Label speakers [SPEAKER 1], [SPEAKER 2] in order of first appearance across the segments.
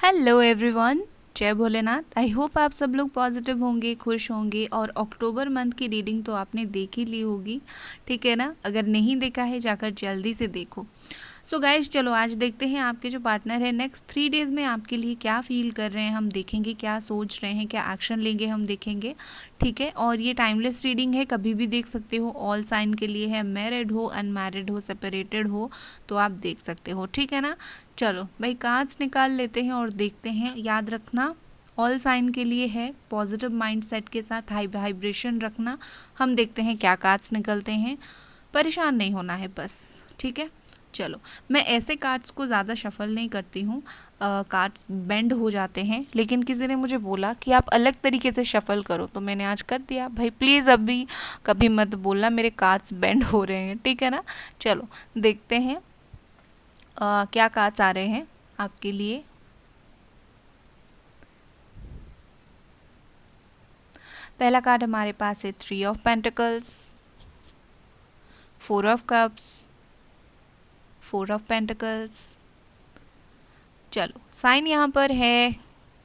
[SPEAKER 1] Hello everyone, जय Bholenath. I hope आप सब लोग पॉजिटिव होंगे, खुश होंगे। और अक्टूबर मंथ की रीडिंग तो आपने देख ही ली होगी, ठीक है ना। अगर नहीं देखा है जाकर जल्दी से देखो। सो गाइज, चलो आज देखते हैं आपके जो पार्टनर है नेक्स्ट 3 डेज़ में आपके लिए क्या फील कर रहे हैं। हम देखेंगे क्या सोच रहे हैं, क्या एक्शन लेंगे, हम देखेंगे, ठीक है। और ये टाइमलेस रीडिंग है, कभी भी देख सकते हो। ऑल साइन के लिए है, मैरिड हो, अनमैरिड हो, सेपरेटेड हो तो आप देख सकते हो, ठीक है ना। चलो भाई, कार्ड्स निकाल लेते हैं और देखते हैं। याद रखना, ऑल साइन के लिए है, पॉजिटिव माइंड सेट के साथ हाई वाइब्रेशन रखना। हम देखते हैं क्या कार्ड्स निकलते हैं। परेशान नहीं होना है बस, ठीक है। चलो, मैं ऐसे कार्ड्स को ज़्यादा शफल नहीं करती हूँ, कार्ड्स बेंड हो जाते हैं। लेकिन किसी ने मुझे बोला कि आप अलग तरीके से शफल करो, तो मैंने आज कर दिया। भाई प्लीज़ अभी कभी मत बोलना मेरे कार्ड्स बेंड हो रहे हैं, ठीक है ना। चलो देखते हैं क्या कार्ड्स आ रहे हैं आपके लिए। पहला कार्ड हमारे पास है 3 of pentacles, 4 of cups, 4 of pentacles. चलो, साइन यहाँ पर है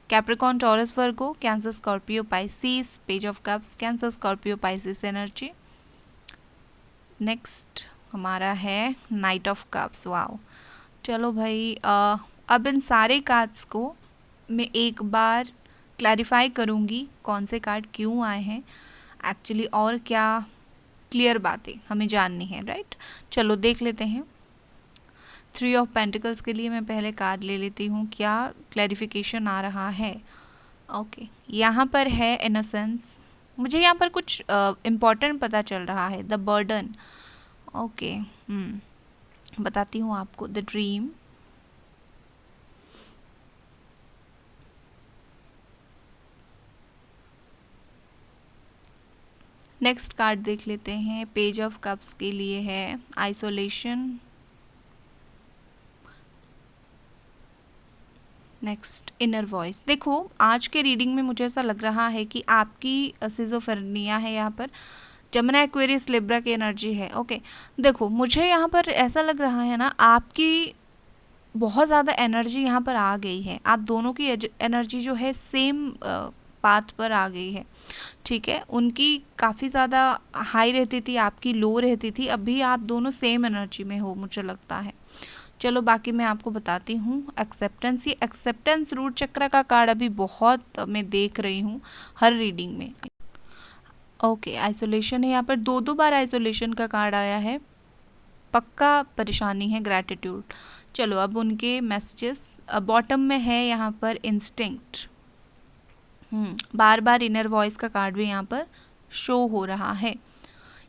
[SPEAKER 1] Capricorn, taurus, Virgo, cancer, Scorpio, Pisces. Page of cups, cancer, Scorpio, Pisces energy. Next हमारा है नाइट ऑफ कप्स। वाओ, चलो भाई, अब इन सारे कार्ड्स को मैं एक बार क्लैरिफाई करूँगी कौन से कार्ड क्यों आए हैं एक्चुअली, और क्या क्लियर बातें हमें जाननी है, राइट। चलो देख लेते हैं। 3 ऑफ पेंटिकल्स के लिए मैं पहले कार्ड ले लेती हूँ, क्या क्लैरिफिकेशन आ रहा है। ओके, यहाँ पर है इनोसेंस। मुझे यहाँ पर कुछ इम्पॉर्टेंट पता चल रहा है, द बर्डन। ओके, बताती हूँ आपको। द ड्रीम, नेक्स्ट कार्ड देख लेते हैं। पेज ऑफ कप्स के लिए है आइसोलेशन। Next inner voice. देखो, आज के रीडिंग में मुझे ऐसा लग रहा है कि आपकी सिजोफ्रेनिया है यहाँ पर। जमुना, एक्वेरियस, लिब्रा की एनर्जी है। ओके, देखो मुझे यहाँ पर ऐसा लग रहा है ना, आपकी बहुत ज़्यादा एनर्जी यहाँ पर आ गई है। आप दोनों की एनर्जी जो है सेम पाथ पर आ गई है, ठीक है। उनकी काफ़ी ज़्यादा हाई रहती थी, आपकी लो रहती थी। अभी आप दोनों सेम एनर्जी में हो, मुझे लगता है। चलो बाकी मैं आपको बताती हूँ। एक्सेप्टेंस, ये एक्सेप्टेंस रूट चक्र का कार्ड अभी बहुत मैं देख रही हूँ हर रीडिंग में। ओके, आइसोलेशन है यहाँ पर, 2 बार आइसोलेशन का कार्ड आया है। पक्का परेशानी है, ग्रैटिट्यूड। चलो अब उनके मैसेजेस। बॉटम में है यहाँ पर इंस्टिंक्ट। बार बार इनर वॉइस का कार्ड भी यहाँ पर शो हो रहा है।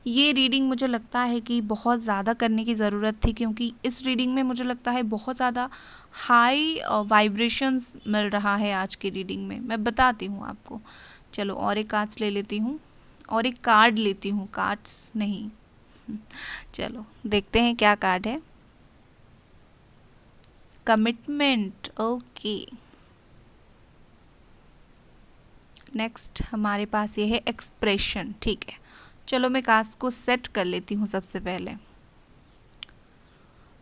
[SPEAKER 1] ये रीडिंग मुझे लगता है कि बहुत ज़्यादा करने की ज़रूरत थी, क्योंकि इस रीडिंग में मुझे लगता है बहुत ज़्यादा हाई वाइब्रेशंस मिल रहा है आज की रीडिंग में। मैं बताती हूँ आपको। चलो और एक कार्ड्स ले लेती हूँ, और एक कार्ड लेती हूँ, कार्ड्स नहीं। चलो देखते हैं क्या कार्ड है। Commitment, okay. नेक्स्ट हमारे पास ये है एक्सप्रेशन, ठीक है। चलो मैं कास्ट को सेट कर लेती हूँ सबसे पहले।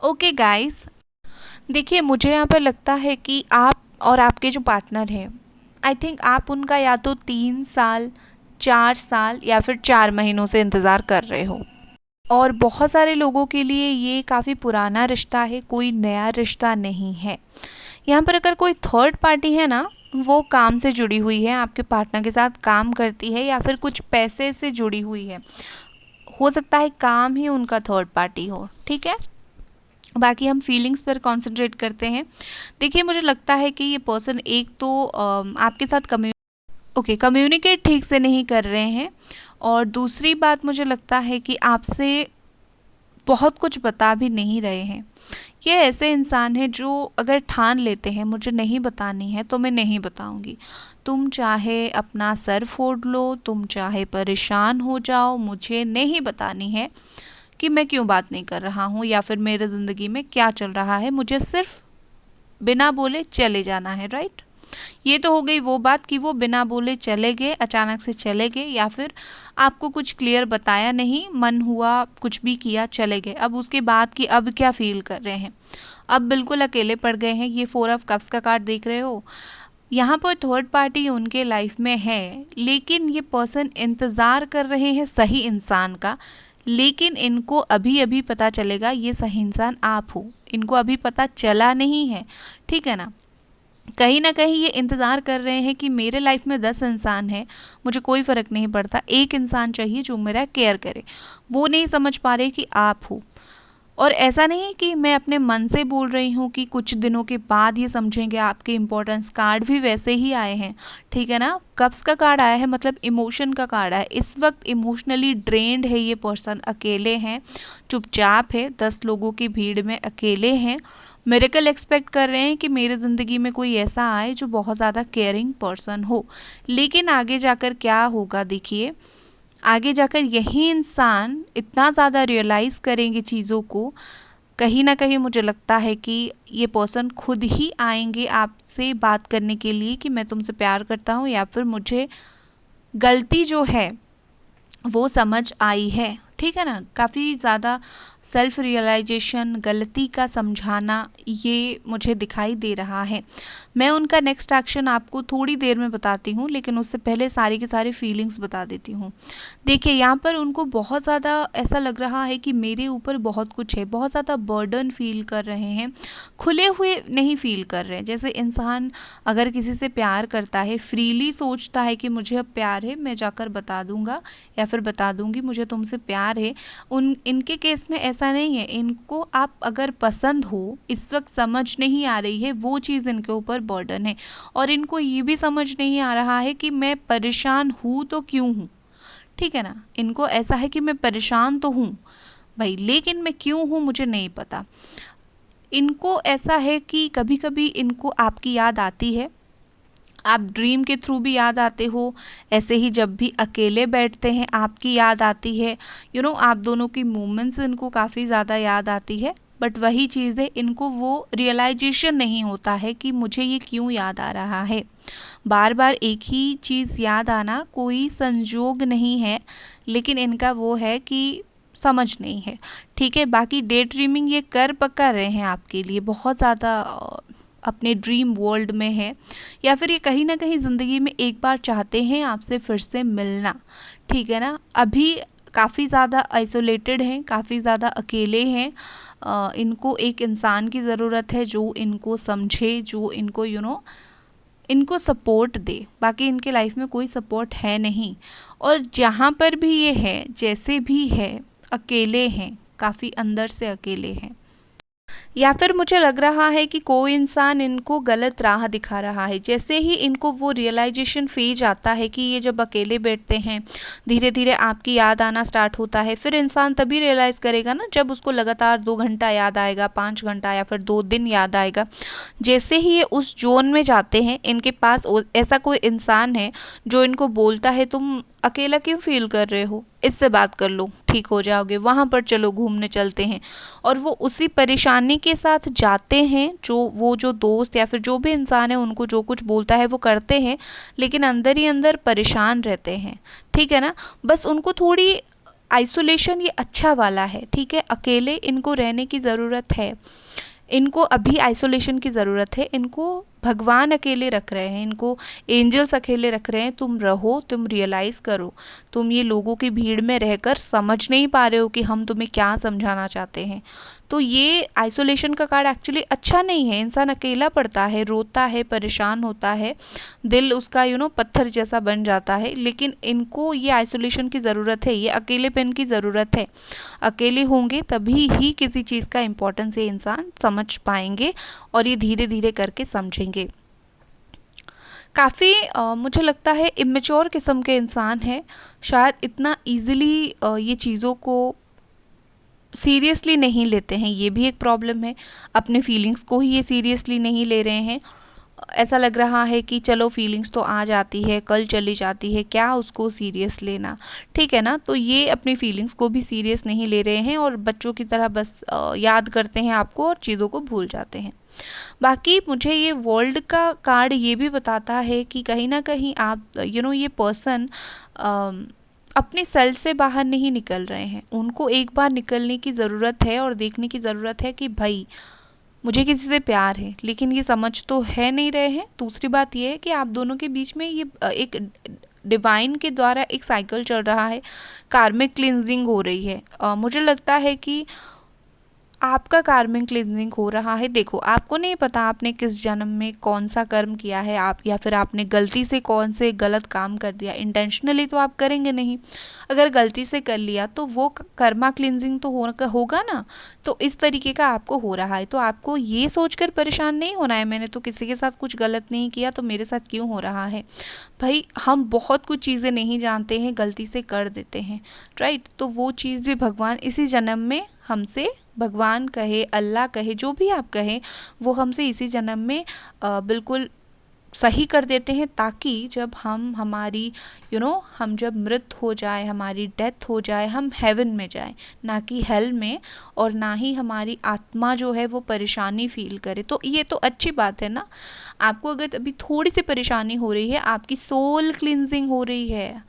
[SPEAKER 1] ओके गाइस, देखिए मुझे यहाँ पर लगता है कि आप और आपके जो पार्टनर हैं, आई थिंक आप उनका या तो 3 साल, 4 साल या फिर 4 महीनों से इंतज़ार कर रहे हो। और बहुत सारे लोगों के लिए ये काफ़ी पुराना रिश्ता है, कोई नया रिश्ता नहीं है। यहाँ पर अगर कोई थर्ड पार्टी है ना, वो काम से जुड़ी हुई है, आपके पार्टनर के साथ काम करती है, या फिर कुछ पैसे से जुड़ी हुई है। हो सकता है काम ही उनका थर्ड पार्टी हो, ठीक है। बाकी हम फीलिंग्स पर कंसंट्रेट करते हैं। देखिए मुझे लगता है कि ये पर्सन एक तो आपके साथ कम्युनिकेट ठीक से नहीं कर रहे हैं, और दूसरी बात मुझे लगता है कि आपसे बहुत कुछ बता भी नहीं रहे हैं। ये ऐसे इंसान है जो अगर ठान लेते हैं मुझे नहीं बतानी है तो मैं नहीं बताऊंगी। तुम चाहे अपना सर फोड़ लो, तुम चाहे परेशान हो जाओ, मुझे नहीं बतानी है कि मैं क्यों बात नहीं कर रहा हूँ या फिर मेरे ज़िंदगी में क्या चल रहा है। मुझे सिर्फ बिना बोले चले जाना है, राइट। ये तो हो गई वो बात कि वो बिना बोले चले गए, अचानक से चले गए, या फिर आपको कुछ क्लियर बताया नहीं, मन हुआ कुछ भी किया चले गए। अब उसके बाद कि अब क्या फील कर रहे हैं, अब बिल्कुल अकेले पड़ गए हैं। ये 4 ऑफ कप्स का कार्ड देख रहे हो, यहाँ पर थर्ड पार्टी उनके लाइफ में है, लेकिन ये पर्सन इंतज़ार कर रहे हैं सही इंसान का, लेकिन इनको अभी अभी पता चलेगा ये सही इंसान आप हो, इनको अभी पता चला नहीं है, ठीक है ना। कहीं ना कहीं ये इंतज़ार कर रहे हैं कि मेरे लाइफ में 10 इंसान हैं, मुझे कोई फ़र्क नहीं पड़ता, एक इंसान चाहिए जो मेरा केयर करे। वो नहीं समझ पा रहे कि आप हो। और ऐसा नहीं कि मैं अपने मन से बोल रही हूँ कि कुछ दिनों के बाद ये समझेंगे। आपके इम्पोर्टेंस कार्ड भी वैसे ही आए हैं, ठीक है ना। कप्स का कार्ड आया है मतलब इमोशन का कार्ड है। इस वक्त इमोशनली ड्रेन्ड है ये पर्सन, अकेले हैं, चुपचाप है, 10 लोगों की भीड़ में अकेले हैं। मिरेकल एक्सपेक्ट कर रहे हैं कि मेरे ज़िंदगी में कोई ऐसा आए जो बहुत ज़्यादा केयरिंग पर्सन हो। लेकिन आगे जाकर क्या होगा देखिए, आगे जाकर यही इंसान इतना ज़्यादा रियलाइज़ करेंगे चीज़ों को, कहीं ना कहीं मुझे लगता है कि ये पर्सन खुद ही आएंगे आपसे बात करने के लिए कि मैं तुमसे प्यार करता हूँ, या फिर मुझे गलती जो है वो समझ आई है, ठीक है ना। काफ़ी ज़्यादा सेल्फ रियलाइजेशन, गलती का समझाना, ये मुझे दिखाई दे रहा है। मैं उनका नेक्स्ट एक्शन आपको थोड़ी देर में बताती हूँ, लेकिन उससे पहले सारी की सारी फीलिंग्स बता देती हूँ। देखिए यहाँ पर उनको बहुत ज़्यादा ऐसा लग रहा है कि मेरे ऊपर बहुत कुछ है, बहुत ज़्यादा बर्डन फील कर रहे हैं, खुले हुए नहीं फील कर रहे हैं। जैसे इंसान अगर किसी से प्यार करता है, फ्रीली सोचता है कि मुझे अब प्यार है, मैं जाकर बता दूंगा या फिर बता दूंगी मुझे तुमसे प्यार है। इनके केस में ऐसा नहीं है। इनको आप अगर पसंद हो, इस वक्त समझ नहीं आ रही है, वो चीज़ इनके ऊपर बर्डन है। और इनको ये भी समझ नहीं आ रहा है कि मैं परेशान हूँ तो क्यों हूँ, ठीक है ना। इनको ऐसा है कि मैं परेशान तो हूँ भाई, लेकिन मैं क्यों हूँ मुझे नहीं पता। इनको ऐसा है कि कभी कभी इनको आपकी याद आती है, आप ड्रीम के थ्रू भी याद आते हो, ऐसे ही जब भी अकेले बैठते हैं आपकी याद आती है, आप दोनों की मूवमेंट्स इनको काफ़ी ज़्यादा याद आती है। बट वही चीज़ है, इनको वो रियलाइजेशन नहीं होता है कि मुझे ये क्यों याद आ रहा है। बार बार एक ही चीज़ याद आना कोई संजोग नहीं है, लेकिन इनका वो है कि समझ नहीं है, ठीक है। बाकी डे ड्रीमिंग ये कर पक्का रहे हैं आपके लिए, बहुत ज़्यादा अपने ड्रीम वर्ल्ड में है, या फिर ये कहीं ना कहीं ज़िंदगी में एक बार चाहते हैं आपसे फिर से मिलना, ठीक है ना। अभी काफ़ी ज़्यादा आइसोलेटेड हैं, काफ़ी ज़्यादा अकेले हैं। इनको एक इंसान की ज़रूरत है जो इनको समझे, जो इनको इनको सपोर्ट दे। बाकी इनके लाइफ में कोई सपोर्ट है नहीं, और जहाँ पर भी ये है, जैसे भी है, अकेले हैं, काफ़ी अंदर से अकेले हैं। या फिर मुझे लग रहा है कि कोई इंसान इनको गलत राह दिखा रहा है। जैसे ही इनको वो रियलाइजेशन फेज आता है कि ये जब अकेले बैठते हैं, धीरे धीरे आपकी याद आना स्टार्ट होता है। फिर इंसान तभी रियलाइज़ करेगा ना जब उसको लगातार 2 घंटा याद आएगा, 5 घंटा या फिर 2 दिन याद आएगा। जैसे ही ये उस जोन में जाते हैं, इनके पास ऐसा कोई इंसान है जो इनको बोलता है तुम अकेला क्यों फील कर रहे हो, इससे बात कर लो, ठीक हो जाओगे, वहाँ पर चलो घूमने चलते हैं। और वो उसी परेशानी के साथ जाते हैं, जो दोस्त या फिर जो भी इंसान है उनको जो कुछ बोलता है वो करते हैं, लेकिन अंदर ही अंदर परेशान रहते हैं, ठीक है ना। बस उनको थोड़ी आइसोलेशन ये अच्छा वाला है, ठीक है। अकेले इनको रहने की ज़रूरत है, इनको अभी आइसोलेशन की ज़रूरत है। इनको भगवान अकेले रख रहे हैं, इनको एंजल्स अकेले रख रहे हैं। तुम रहो, तुम रियलाइज़ करो, तुम ये लोगों की भीड़ में रहकर समझ नहीं पा रहे हो कि हम तुम्हें क्या समझाना चाहते हैं। तो ये आइसोलेशन का कार्ड एक्चुअली अच्छा नहीं है। इंसान अकेला पड़ता है, रोता है, परेशान होता है, दिल उसका पत्थर जैसा बन जाता है। लेकिन इनको ये आइसोलेशन की ज़रूरत है, ये अकेलेपन की ज़रूरत है। अकेले होंगे तभी ही किसी चीज़ का इम्पोर्टेंस ये इंसान समझ पाएंगे, और ये धीरे धीरे करके समझेंगे। काफ़ी मुझे लगता है इमेच्योर किस्म के इंसान हैं, शायद इतना इजीली ये चीज़ों को सीरियसली नहीं लेते हैं, ये भी एक प्रॉब्लम है। अपने फीलिंग्स को ही ये सीरियसली नहीं ले रहे हैं। ऐसा लग रहा है कि चलो फीलिंग्स तो आ जाती है, कल चली जाती है, क्या उसको सीरियस लेना, ठीक है ना। तो ये अपनी फीलिंग्स को भी सीरियस नहीं ले रहे हैं, और बच्चों की तरह बस याद करते हैं आपको और चीज़ों को भूल जाते हैं। बाकी मुझे ये वर्ल्ड का कार्ड ये भी बताता है कि कहीं ना कहीं आप ये पर्सन अपने सेल से बाहर नहीं निकल रहे हैं। उनको एक बार निकलने की ज़रूरत है और देखने की ज़रूरत है कि भाई मुझे किसी से प्यार है, लेकिन ये समझ तो है नहीं रहे हैं। दूसरी बात ये है कि आप दोनों के बीच में ये एक डिवाइन के द्वारा एक साइकिल चल रहा है, कार्मिक क्लिनजिंग हो रही है। मुझे लगता है कि आपका कार्मिक क्लींजिंग हो रहा है। देखो, आपको नहीं पता आपने किस जन्म में कौन सा कर्म किया है, आप या फिर आपने गलती से कौन से गलत काम कर दिया। इंटेंशनली तो आप करेंगे नहीं, अगर गलती से कर लिया तो वो कर्मा क्लींजिंग तो होगा ना। तो इस तरीके का आपको हो रहा है। तो आपको ये सोचकर परेशान नहीं होना है मैंने तो किसी के साथ कुछ गलत नहीं किया तो मेरे साथ क्यों हो रहा है। भाई हम बहुत कुछ चीज़ें नहीं जानते हैं, गलती से कर देते हैं, राइट। तो वो चीज़ भी भगवान इसी जन्म में हमसे, भगवान कहे, अल्लाह कहे, जो भी आप कहें, वो हमसे इसी जन्म में बिल्कुल सही कर देते हैं, ताकि जब हम हमारी हम जब मृत हो जाए, हमारी डेथ हो जाए, हम हेवन में जाए, ना कि हेल में, और ना ही हमारी आत्मा जो है वो परेशानी फील करे। तो ये तो अच्छी बात है ना। आपको अगर अभी थोड़ी सी परेशानी हो रही है, आपकी सोल क्लिनजिंग हो रही है,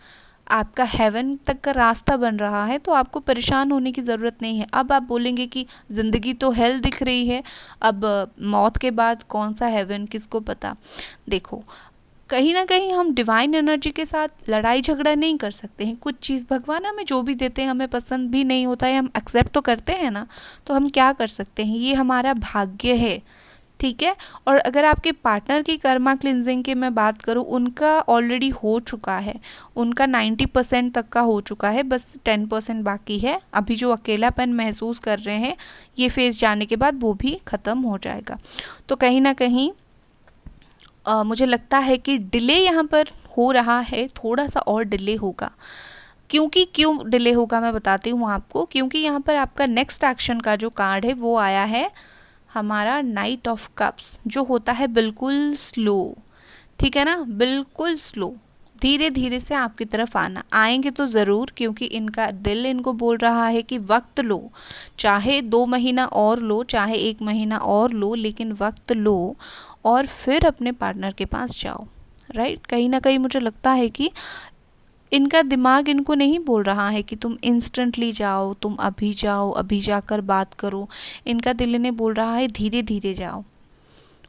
[SPEAKER 1] आपका हेवन तक का रास्ता बन रहा है, तो आपको परेशान होने की ज़रूरत नहीं है। अब आप बोलेंगे कि ज़िंदगी तो हेल दिख रही है, अब मौत के बाद कौन सा हेवन, किसको पता। देखो, कहीं ना कहीं हम डिवाइन एनर्जी के साथ लड़ाई झगड़ा नहीं कर सकते हैं। कुछ चीज़ भगवान हमें जो भी देते हैं हमें पसंद भी नहीं होता है, हम एक्सेप्ट तो करते हैं ना। तो हम क्या कर सकते हैं, ये हमारा भाग्य है, ठीक है। और अगर आपके पार्टनर की कर्मा क्लिनजिंग की मैं बात करूँ, उनका ऑलरेडी हो चुका है, उनका 90% तक का हो चुका है, बस 10% बाकी है। अभी जो अकेलापन महसूस कर रहे हैं, ये फेज जाने के बाद वो भी ख़त्म हो जाएगा। तो कहीं ना कहीं मुझे लगता है कि डिले यहाँ पर हो रहा है, थोड़ा सा और डिले होगा। क्यों डिले होगा मैं बताती हूँ आपको। क्योंकि यहाँ पर आपका नेक्स्ट एक्शन का जो कार्ड है वो आया है हमारा नाइट ऑफ कप्स, जो होता है बिल्कुल स्लो, ठीक है ना, बिल्कुल स्लो, धीरे धीरे से आपकी तरफ आना। आएंगे तो ज़रूर, क्योंकि इनका दिल इनको बोल रहा है कि वक्त लो, चाहे 2 महीना और लो, चाहे 1 महीना और लो, लेकिन वक्त लो और फिर अपने पार्टनर के पास जाओ, राइट। कहीं ना कहीं मुझे लगता है कि इनका दिमाग इनको नहीं बोल रहा है कि तुम इंस्टेंटली जाओ, तुम अभी जाओ, अभी जाकर बात करो। इनका दिल इन्हें बोल रहा है धीरे धीरे जाओ,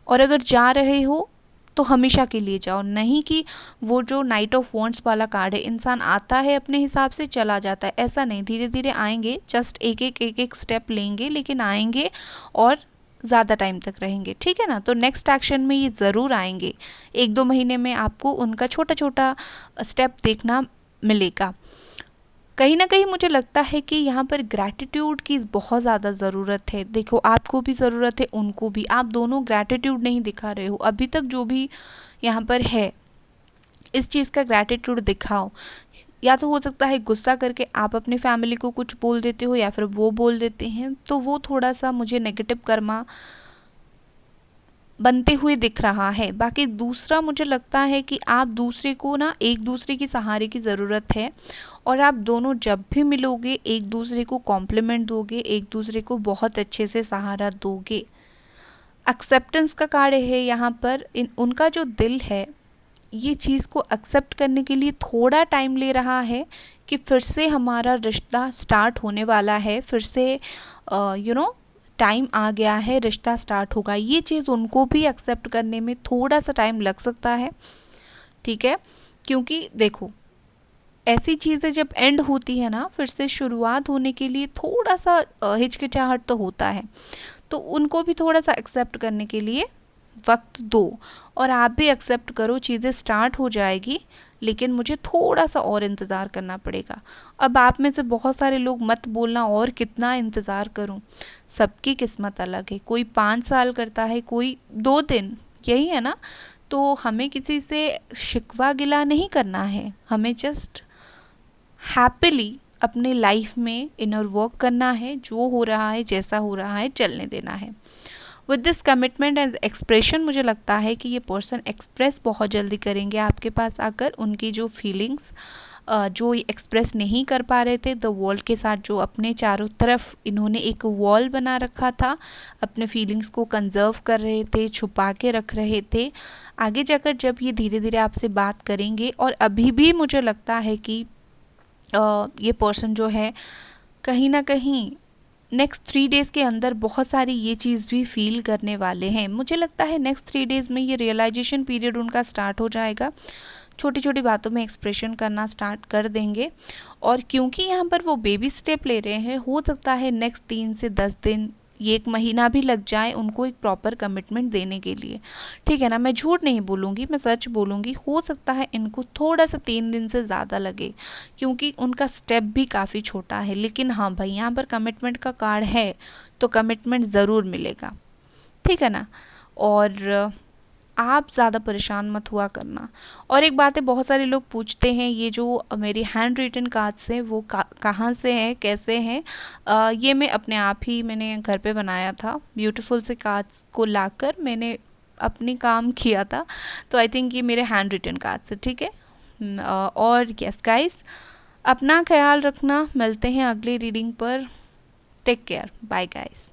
[SPEAKER 1] और अगर जा रहे हो तो हमेशा के लिए जाओ। नहीं कि वो जो नाइट ऑफ वॉन्ट्स वाला कार्ड है, इंसान आता है अपने हिसाब से चला जाता है, ऐसा नहीं। धीरे धीरे आएंगे, जस्ट एक एक स्टेप लेंगे, लेकिन आएंगे और ज़्यादा टाइम तक रहेंगे, ठीक है ना। तो नेक्स्ट एक्शन में ये ज़रूर आएंगे, 1-2 महीने में आपको उनका छोटा छोटा स्टेप देखना मिलेगा। कहीं ना कहीं मुझे लगता है कि यहाँ पर ग्रैटिट्यूड की बहुत ज़्यादा ज़रूरत है। देखो, आपको भी ज़रूरत है, उनको भी। आप दोनों ग्रैटिट्यूड नहीं दिखा रहे हो अभी तक। जो भी यहाँ पर है, इस चीज़ का ग्रैटिट्यूड दिखाओ। या तो हो सकता है गुस्सा करके आप अपनी फैमिली को कुछ बोल देते हो, या फिर वो बोल देते हैं, तो वो थोड़ा सा मुझे नेगेटिव कर्मा बनते हुए दिख रहा है। बाकी दूसरा मुझे लगता है कि आप दूसरे को ना, एक दूसरे की सहारे की ज़रूरत है, और आप दोनों जब भी मिलोगे एक दूसरे को कॉम्प्लीमेंट दोगे, एक दूसरे को बहुत अच्छे से सहारा दोगे। एक्सेप्टेंस का कार्ड है यहाँ पर। उनका जो दिल है, ये चीज़ को एक्सेप्ट करने के लिए थोड़ा टाइम ले रहा है कि फिर से हमारा रिश्ता स्टार्ट होने वाला है, फिर से टाइम आ गया है, रिश्ता स्टार्ट होगा। ये चीज़ उनको भी एक्सेप्ट करने में थोड़ा सा टाइम लग सकता है, ठीक है। क्योंकि देखो, ऐसी चीज़ें जब एंड होती है ना, फिर से शुरुआत होने के लिए थोड़ा सा हिचकिचाहट तो होता है। तो उनको भी थोड़ा सा एक्सेप्ट करने के लिए वक्त दो, और आप भी एक्सेप्ट करो, चीज़ें स्टार्ट हो जाएगी, लेकिन मुझे थोड़ा सा और इंतज़ार करना पड़ेगा। अब आप में से बहुत सारे लोग मत बोलना और कितना इंतज़ार करूं, सबकी किस्मत अलग है। कोई 5 साल करता है, कोई 2 दिन, यही है ना। तो हमें किसी से शिकवा गिला नहीं करना है, हमें जस्ट हैप्पीली अपने लाइफ में इनर वर्क करना है। जो हो रहा है, जैसा हो रहा है, चलने देना है। With this commitment and expression, मुझे लगता है कि ये पर्सन एक्सप्रेस बहुत जल्दी करेंगे आपके पास आकर उनकी जो फीलिंग्स, जो एक्सप्रेस नहीं कर पा रहे थे द वर्ल्ड के साथ, जो अपने चारों तरफ इन्होंने एक वॉल बना रखा था, अपने फीलिंग्स को कंजर्व कर रहे थे, छुपा के रख रहे थे, आगे जाकर जब ये धीरे धीरे आपसे बात करेंगे, और अभी भी मुझे लगता है कि ये पर्सन जो है कहीं ना कहीं नेक्स्ट 3 डेज़ के अंदर बहुत सारी ये चीज़ भी फील करने वाले हैं। मुझे लगता है नेक्स्ट 3 डेज़ में ये रियलाइजेशन पीरियड उनका स्टार्ट हो जाएगा, छोटी छोटी बातों में एक्सप्रेशन करना स्टार्ट कर देंगे। और क्योंकि यहाँ पर वो बेबी स्टेप ले रहे हैं, हो सकता है नेक्स्ट 3 से 10 दिन, ये 1 महीना भी लग जाए उनको एक प्रॉपर कमिटमेंट देने के लिए। ठीक है ना, मैं झूठ नहीं बोलूँगी, मैं सच बोलूँगी, हो सकता है इनको थोड़ा सा 3 दिन से ज़्यादा लगे, क्योंकि उनका स्टेप भी काफ़ी छोटा है। लेकिन हाँ भाई, यहाँ पर कमिटमेंट का कार्ड है तो कमिटमेंट ज़रूर मिलेगा। ठीक है ना, और आप ज़्यादा परेशान मत हुआ करना। और एक बात है, बहुत सारे लोग पूछते हैं ये जो मेरी हैंड रिटन कार्ड्स हैं वो कहाँ से हैं, कैसे हैं। ये मैं अपने आप ही मैंने घर पे बनाया था, ब्यूटीफुल से कार्ड्स को लाकर मैंने अपनी काम किया था। तो आई थिंक ये मेरे हैंड रिटन कार्ड्स है। ठीक है, और यस गाइस, अपना ख्याल रखना, मिलते हैं अगली रीडिंग पर। Take care, bye guys.